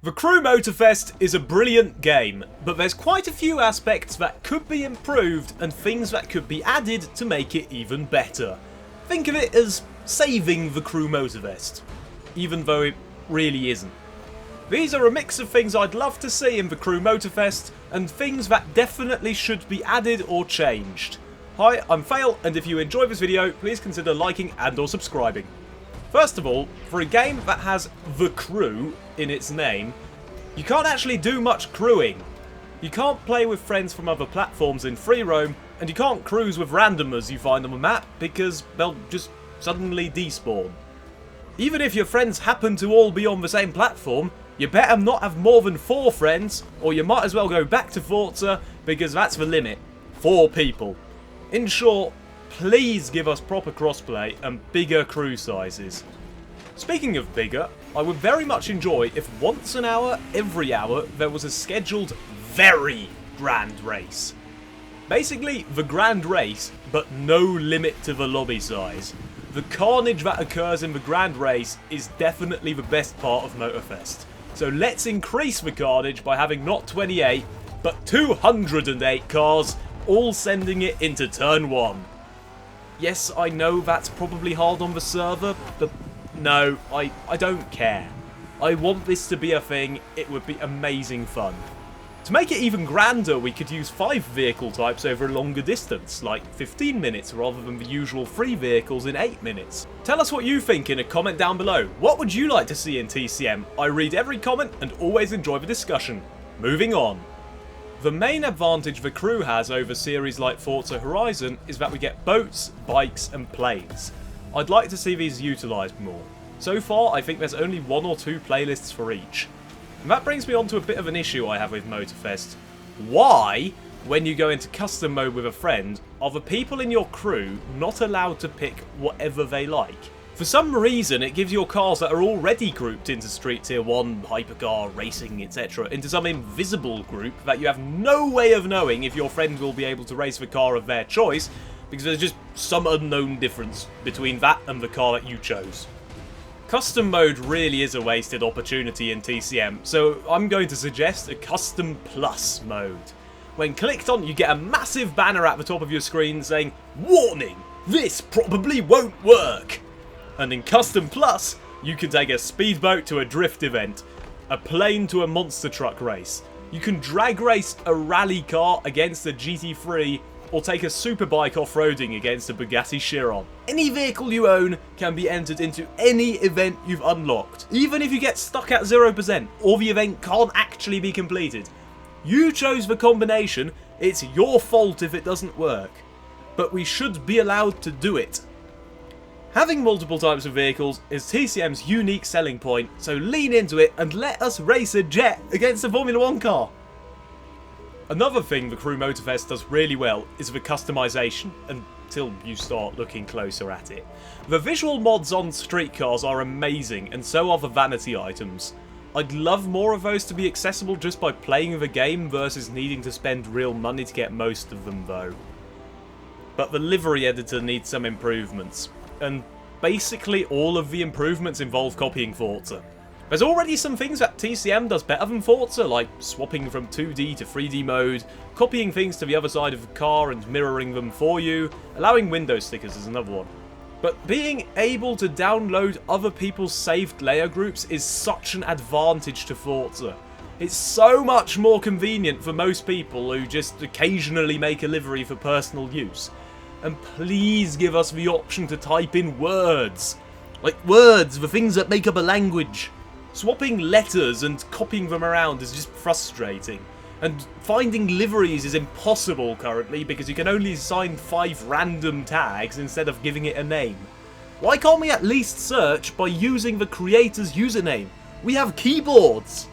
The Crew Motorfest is a brilliant game, but there's quite a few aspects that could be improved and things that could be added to make it even better. Think of it as saving the Crew Motorfest, even though it really isn't. These are a mix of things I'd love to see in the Crew Motorfest and things that definitely should be added or changed. Hi, I'm Fail, and if you enjoy this video, please consider liking and or subscribing. First of all, for a game that has The Crew in its name, you can't actually do much crewing. You can't play with friends from other platforms in Freeroam, and you can't cruise with randomers you find on the map because they'll just suddenly despawn. Even if your friends happen to all be on the same platform, you better not have more than 4 friends, or you might as well go back to Forza because that's the limit. 4 people. In short, please give us proper crossplay and bigger crew sizes. Speaking of bigger, I would very much enjoy if once an hour, every hour, there was a scheduled very grand race. Basically, the grand race, but no limit to the lobby size. The carnage that occurs in the grand race is definitely the best part of Motorfest. So let's increase the carnage by having not 28, but 208 cars, all sending it into turn 1. Yes, I know that's probably hard on the server, but no, I don't care. I want this to be a thing. It would be amazing fun. To make it even grander, we could use 5 vehicle types over a longer distance, like 15 minutes rather than the usual 3 vehicles in 8 minutes. Tell us what you think in a comment down below. What would you like to see in TCM? I read every comment and always enjoy the discussion. Moving on. The main advantage the Crew has over series like Forza Horizon is that we get boats, bikes and planes. I'd like to see these utilised more. So far, I think there's only 1 or 2 playlists for each. And that brings me on to a bit of an issue I have with Motorfest. Why, when you go into custom mode with a friend, are the people in your crew not allowed to pick whatever they like? For some reason, it gives your cars that are already grouped into Street Tier 1, Hypercar, Racing, etc. into some invisible group that you have no way of knowing if your friend will be able to race the car of their choice, because there's just some unknown difference between that and the car that you chose. Custom mode really is a wasted opportunity in TCM, so I'm going to suggest a Custom Plus mode. When clicked on, you get a massive banner at the top of your screen saying, "Warning! This probably won't work!" And in Custom Plus, you can take a speedboat to a drift event, a plane to a monster truck race. You can drag race a rally car against a GT3, or take a superbike off-roading against a Bugatti Chiron. Any vehicle you own can be entered into any event you've unlocked, even if you get stuck at 0% or the event can't actually be completed. You chose the combination, it's your fault if it doesn't work. But we should be allowed to do it. Having multiple types of vehicles is TCM's unique selling point, so lean into it and let us race a jet against a Formula 1 car. Another thing the Crew Motorfest does really well is the customization, until you start looking closer at it. The visual mods on street cars are amazing, and so are the vanity items. I'd love more of those to be accessible just by playing the game versus needing to spend real money to get most of them though. But the livery editor needs some improvements, and basically all of the improvements involve copying Forza. There's already some things that TCM does better than Forza, like swapping from 2D to 3D mode, copying things to the other side of the car and mirroring them for you, allowing window stickers is another one. But being able to download other people's saved layer groups is such an advantage to Forza. It's so much more convenient for most people who just occasionally make a livery for personal use. And please give us the option to type in words. Like words, the things that make up a language. Swapping letters and copying them around is just frustrating. And finding liveries is impossible currently because you can only assign 5 random tags instead of giving it a name. Why can't we at least search by using the creator's username? We have keyboards!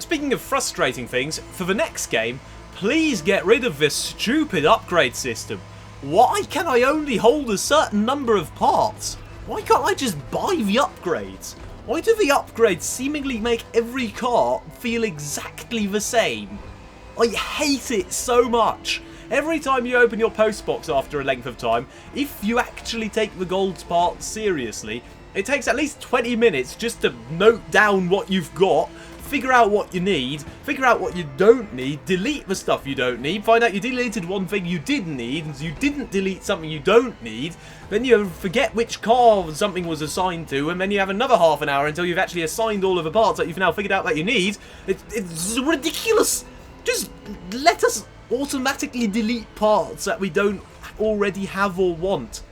Speaking of frustrating things, for the next game, please get rid of this stupid upgrade system. Why can I only hold a certain number of parts? Why can't I just buy the upgrades? Why do the upgrades seemingly make every car feel exactly the same? I hate it so much. Every time you open your postbox after a length of time, if you actually take the gold part seriously, it takes at least 20 minutes just to note down what you've got, figure out what you need, figure out what you don't need, delete the stuff you don't need, find out you deleted one thing you did need, and you didn't delete something you don't need, then you forget which car something was assigned to, and then you have another half an hour until you've actually assigned all of the parts that you've now figured out that you need. It's ridiculous! Just let us automatically delete parts that we don't already have or want.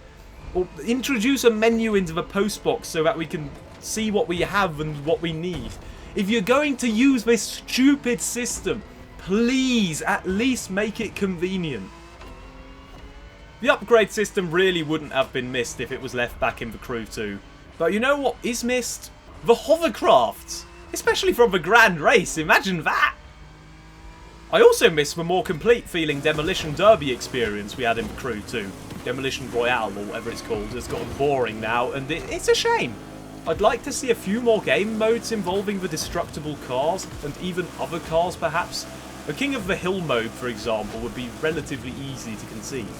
Or introduce a menu into the post box so that we can see what we have and what we need. If you're going to use this stupid system, please at least make it convenient. The upgrade system really wouldn't have been missed if it was left back in the Crew 2. But you know what is missed? The hovercrafts! Especially from the Grand Race, imagine that! I also miss the more complete feeling Demolition Derby experience we had in the Crew 2. Demolition Royale, or whatever it's called, has gotten boring now, and it's a shame. I'd like to see a few more game modes involving the destructible cars, and even other cars perhaps. The King of the Hill mode, for example, would be relatively easy to conceive.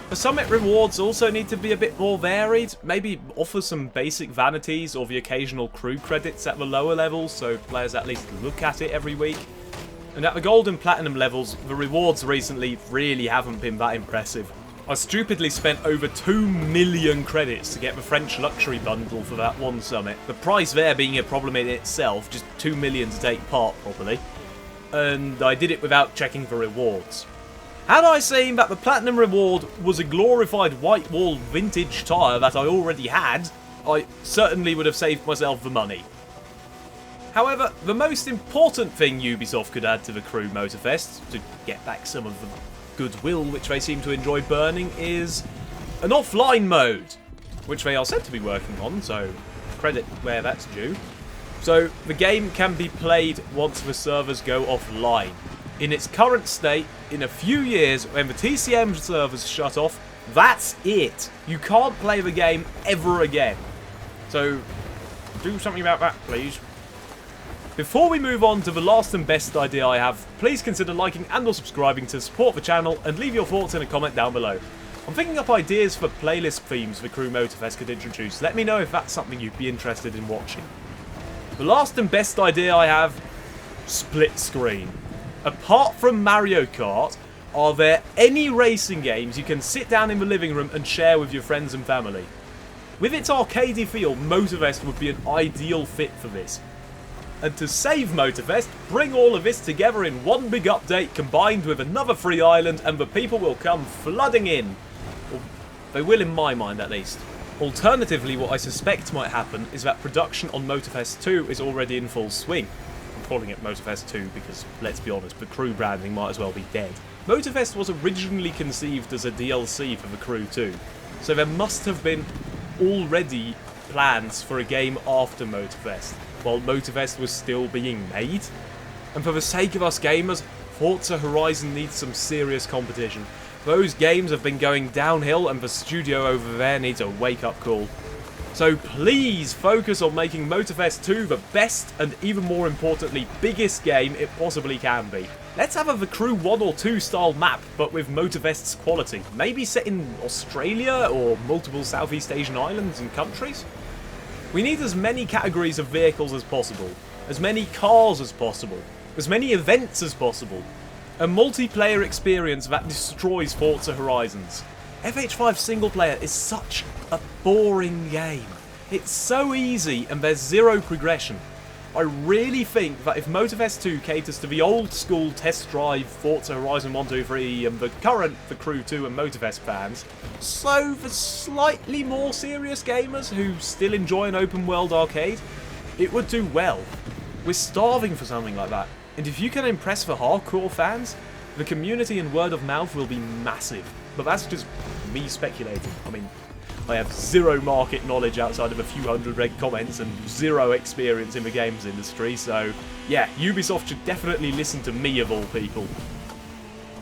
The summit rewards also need to be a bit more varied, maybe offer some basic vanities or the occasional crew credits at the lower levels, so players at least look at it every week. And at the gold and platinum levels, the rewards recently really haven't been that impressive. I stupidly spent over 2 million credits to get the French luxury bundle for that one summit. The price there being a problem in itself, just 2 million to take part properly. And I did it without checking the rewards. Had I seen that the platinum reward was a glorified white wall vintage tyre that I already had, I certainly would have saved myself the money. However, the most important thing Ubisoft could add to the Crew Motorfest, to get back some of the goodwill which they seem to enjoy burning, is an offline mode, which they are said to be working on, so credit where that's due. So the game can be played once the servers go offline. In its current state, in a few years, when the TCM servers shut off, that's it. You can't play the game ever again. So do something about that, please. Before we move on to the last and best idea I have, please consider liking and or subscribing to support the channel, and leave your thoughts in a comment down below. I'm thinking up ideas for playlist themes the Crew Motorfest could introduce. Let me know if that's something you'd be interested in watching. The last and best idea I have, split screen. Apart from Mario Kart, are there any racing games you can sit down in the living room and share with your friends and family? With its arcadey feel, Motorfest would be an ideal fit for this. And to save Motorfest, bring all of this together in one big update combined with another free island, and the people will come flooding in. Or they will, in my mind at least. Alternatively, what I suspect might happen is that production on Motorfest 2 is already in full swing. I'm calling it Motorfest 2 because, let's be honest, the Crew branding might as well be dead. Motorfest was originally conceived as a DLC for the Crew 2, so there must have been already plans for a game after Motorfest, while Motorfest was still being made. And for the sake of us gamers, Forza Horizon needs some serious competition. Those games have been going downhill, and the studio over there needs a wake-up call. So please focus on making Motorfest 2 the best and, even more importantly, biggest game it possibly can be. Let's have a Crew 1 or 2 style map, but with Motorfest's quality. Maybe set in Australia or multiple Southeast Asian islands and countries? We need as many categories of vehicles as possible, as many cars as possible, as many events as possible, a multiplayer experience that destroys Forza Horizons. FH5 single player is such a boring game. It's so easy and there's zero progression. I really think that if Motorfest 2 caters to the old school test drive Forza Horizon 1, 2, 3 and the current The Crew 2 and Motorfest fans, so for slightly more serious gamers who still enjoy an open world arcade, it would do well. We're starving for something like that, and if you can impress the hardcore fans, the community and word of mouth will be massive. But that's just me speculating. I mean, I have zero market knowledge outside of a few hundred red comments and zero experience in the games industry, so yeah, Ubisoft should definitely listen to me of all people.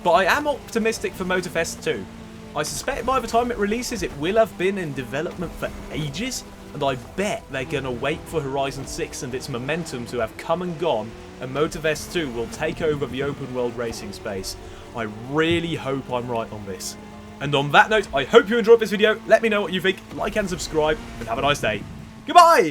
But I am optimistic for Motorfest 2. I suspect by the time it releases it will have been in development for ages, and I bet they're going to wait for Horizon 6 and its momentum to have come and gone, and Motorfest 2 will take over the open world racing space. I really hope I'm right on this. And on that note, I hope you enjoyed this video. Let me know what you think, like and subscribe, and have a nice day. Goodbye!